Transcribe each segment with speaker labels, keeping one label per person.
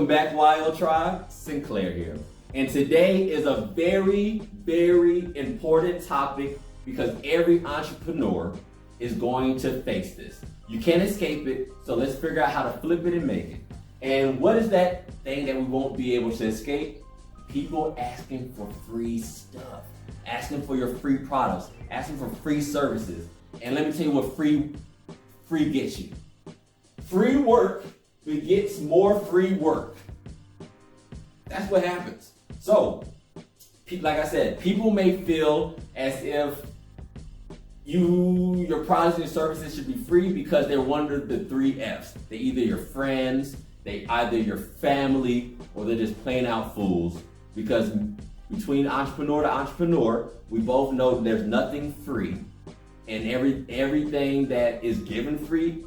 Speaker 1: Welcome back, Wild Tribe. Sinclair here. And today is a very, very important topic because every entrepreneur is going to face this. You can't escape it, so let's figure out how to flip it and make it. And what is that thing that we won't be able to escape? People asking for free stuff, asking for your free products, asking for free services. And let me tell you what free gets you. Free work begets more free work. That's what happens. So, like I said, people may feel as if your products and services should be free because they're one of the 3 F's. They're either your friends, they either your family, or they're just plain out fools. Because between entrepreneur to entrepreneur, we both know there's nothing free, and everything that is given free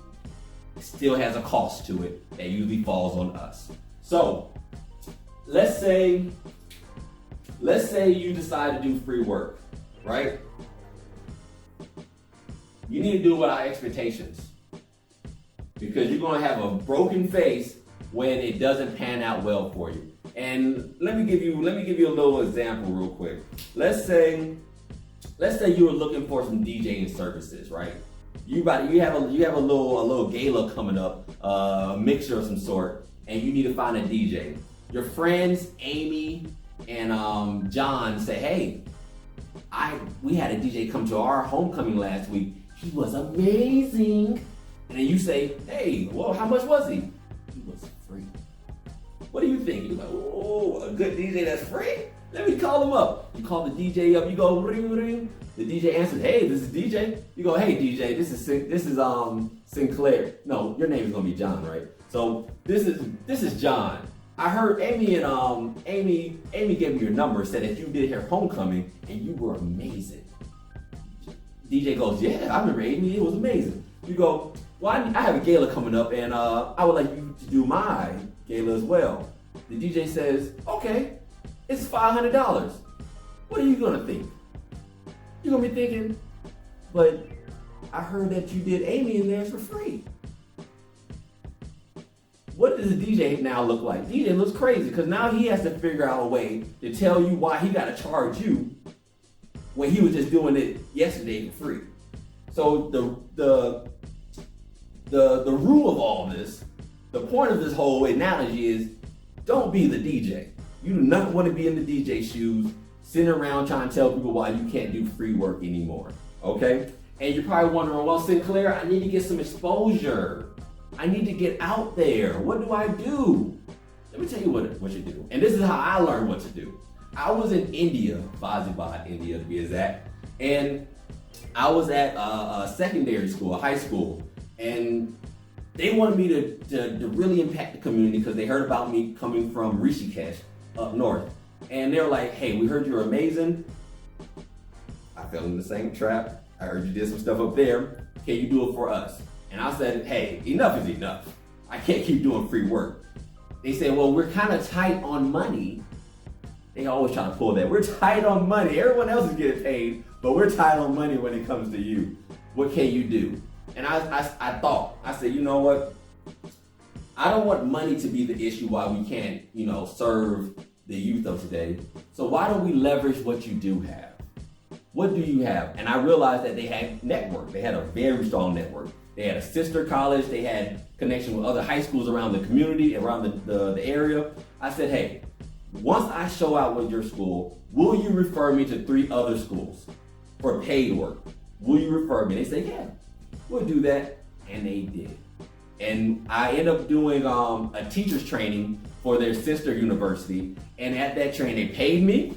Speaker 1: still has a cost to it that usually falls on us. So let's say you decide to do free work, right? You need to do it without expectations, because you're gonna have a broken face when it doesn't pan out well for you. And let me give you a little example real quick. Let's say you were looking for some DJing services, right? You have a little gala coming up, a mixer of some sort, and you need to find a DJ. Your friends Amy and John say, "Hey, we had a DJ come to our homecoming last week. He was amazing." And then you say, "Hey, well, how much was he?" "He was free." What do you think? You're like, "Oh, a good DJ that's free? Let me call him up." You call the DJ up. You go ring ring. The DJ answers, "Hey, this is DJ." You go, "Hey, DJ, this is Sinclair." No, your name is gonna be John, right? So this is John. I heard Amy gave me your number, said that you did her homecoming and you were amazing. DJ goes, "Yeah, I remember Amy. It was amazing." You go, "Well, I have a gala coming up, and I would like you to do my gala as well." The DJ says, "Okay, it's $500. What are you gonna think? You're gonna be thinking, "But I heard that you did Amy in there for free." What does the DJ now look like? DJ looks crazy because now he has to figure out a way to tell you why he gotta charge you when he was just doing it yesterday for free. So the rule of all this, the point of this whole analogy is, don't be the DJ. You do not want to be in the DJ shoes, sitting around trying to tell people why you can't do free work anymore, okay? And you're probably wondering, "Well, Sinclair, I need to get some exposure. I need to get out there. What do I do?" Let me tell you what you do. And this is how I learned what to do. I was in India, Fazibad, India to be exact, and I was at a secondary school, a high school, and they wanted me to really impact the community because they heard about me coming from Rishikesh up north. And they were like, "Hey, we heard you're amazing." I fell in the same trap. I heard you did some stuff up there. Can you do it for us? And I said, "Hey, enough is enough. I can't keep doing free work." They said, "Well, we're kind of tight on money." They always try to pull that. "We're tight on money. Everyone else is getting paid, but we're tight on money when it comes to you. What can you do?" And I said, "You know what? I don't want money to be the issue why we can't, serve the youth of today. So why don't we leverage what you do have? What do you have?" And I realized that they had network. They had a very strong network. They had a sister college. They had connection with other high schools around the community, around the area. I said, "Hey, once I show out with your school, will you refer me to 3 other schools for paid work? Will you refer me?" They said, "Yeah, we'll do that." And they did. And I ended up doing a teacher's training for their sister university. And at that training, they paid me.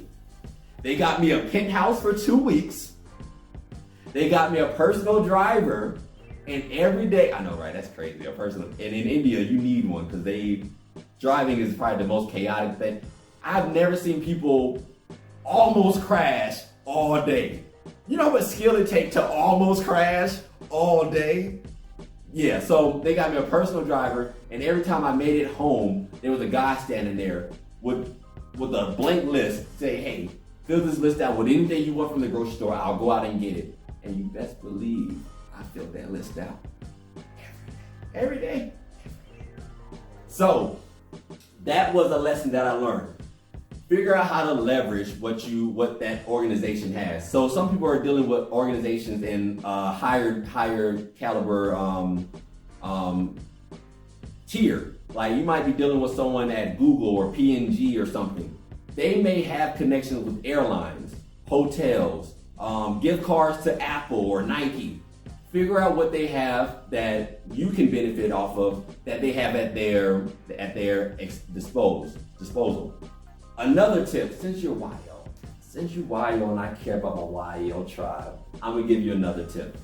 Speaker 1: They got me a penthouse for 2 weeks. They got me a personal driver. And every day, I know, right? That's crazy. And in India, you need one because driving is probably the most chaotic thing. I've never seen people almost crash all day. You know what skill it takes to almost crash all day? Yeah, so they got me a personal driver, and every time I made it home, there was a guy standing there with a blank list, say, "Hey, fill this list out with anything you want from the grocery store. I'll go out and get it." And you best believe I filled that list out every day. So that was a lesson that I learned. Figure out how to leverage what that organization has. So some people are dealing with organizations in higher caliber tier. Like you might be dealing with someone at Google or P&G or something. They may have connections with airlines, hotels, gift cards to Apple or Nike. Figure out what they have that you can benefit off of that they have at their disposal. Another tip, since you're YO and I care about my YO tribe, I'm gonna give you another tip.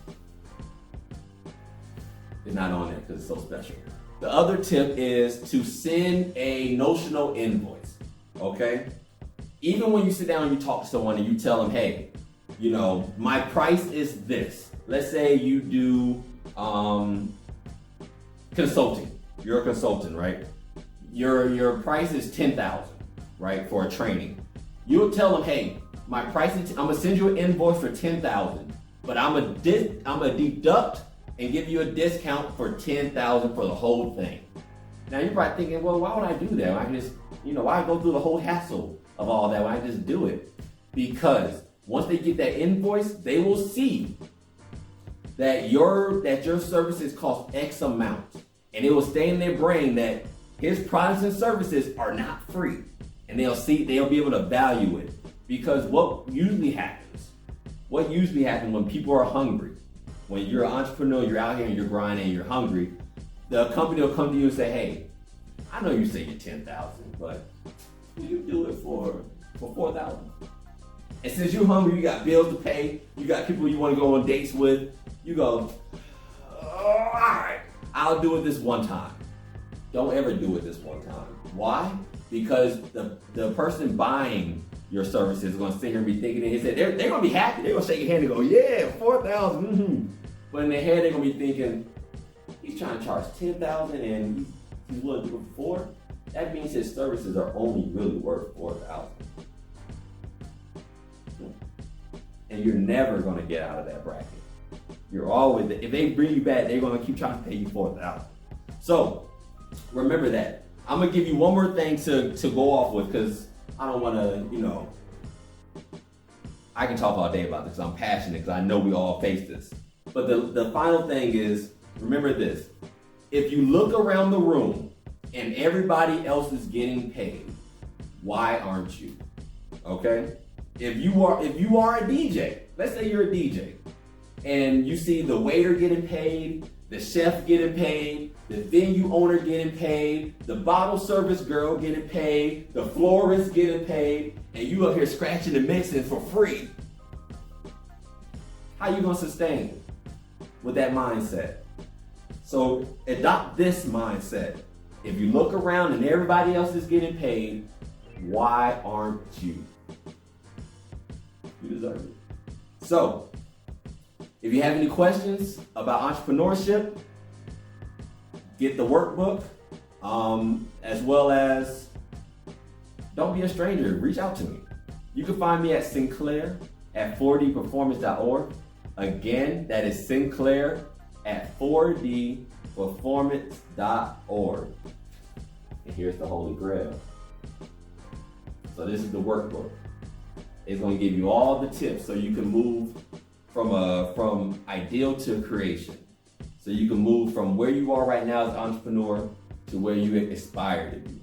Speaker 1: It's not on there because it's so special. The other tip is to send a notional invoice, okay? Even when you sit down and you talk to someone and you tell them, hey, you know, my price is this. Let's say you do consulting. You're a consultant, right? Your price is $10,000, right, for a training. You'll tell them, hey, my price is, I'm gonna send you an invoice for $10,000, but I'm gonna deduct and give you a discount for $10,000 for the whole thing. Now you're probably thinking, well, why would I do that? I can just, why go through the whole hassle of all that? Why I just do it? Because once they get that invoice, they will see that your services cost X amount, and it will stay in their brain that his products and services are not free, and they'll be able to value it. Because what usually happens when people are hungry, when you're an entrepreneur, you're out here and you're grinding and you're hungry, the company will come to you and say, hey, I know you say you're 10,000, but will you do it for 4,000? And since you're hungry, you got bills to pay, you got people you want to go on dates with, you go, all right, I'll do it this one time. Don't ever do it this one time. Why? Because the person buying your services is going to sit here and be thinking, and they're going to be happy. They're going to shake your hand and go, yeah, 4,000. Mm-hmm. But in their head, they're going to be thinking, he's trying to charge 10,000 and he's willing to do it for 4. That means his services are only really worth 4,000. And you're never going to get out of that bracket. You're always, if they bring you back, they're going to keep trying to pay you 4,000. So remember that. I'm going to give you one more thing to go off with, because I don't want to, I can talk all day about this because I'm passionate, because I know we all face this. But the final thing is, remember this. If you look around the room and everybody else is getting paid, why aren't you? Okay? If you are a DJ, let's say you're a DJ, and you see the waiter getting paid, the chef getting paid, the venue owner getting paid, the bottle service girl getting paid, the florist getting paid, and you up here scratching and mixing for free, how you gonna sustain with that mindset? So adopt this mindset. If you look around and everybody else is getting paid, why aren't you? You deserve it. So, if you have any questions about entrepreneurship, get the workbook, as well as don't be a stranger, reach out to me. You can find me at Sinclair at 4dperformance.org. Again, that is Sinclair at 4dperformance.org. And here's the Holy Grail. So this is the workbook. It's going to give you all the tips so you can move from ideal to creation. So you can move from where you are right now as an entrepreneur to where you aspire to be.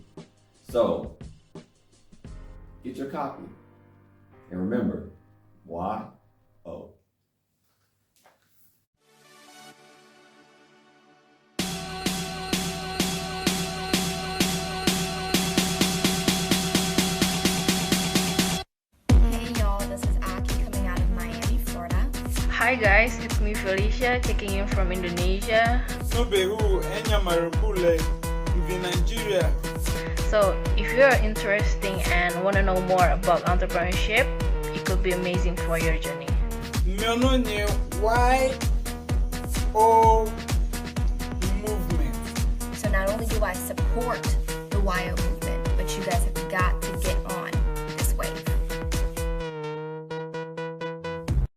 Speaker 1: So get your copy. And remember, why? Oh.
Speaker 2: Hi guys, it's me Felicia checking in from Indonesia.
Speaker 3: So
Speaker 2: if you are interested and want to know more about entrepreneurship, it could be amazing for your journey.
Speaker 3: Why O movement?
Speaker 4: So not only do I support the YO movement, but you guys have got to get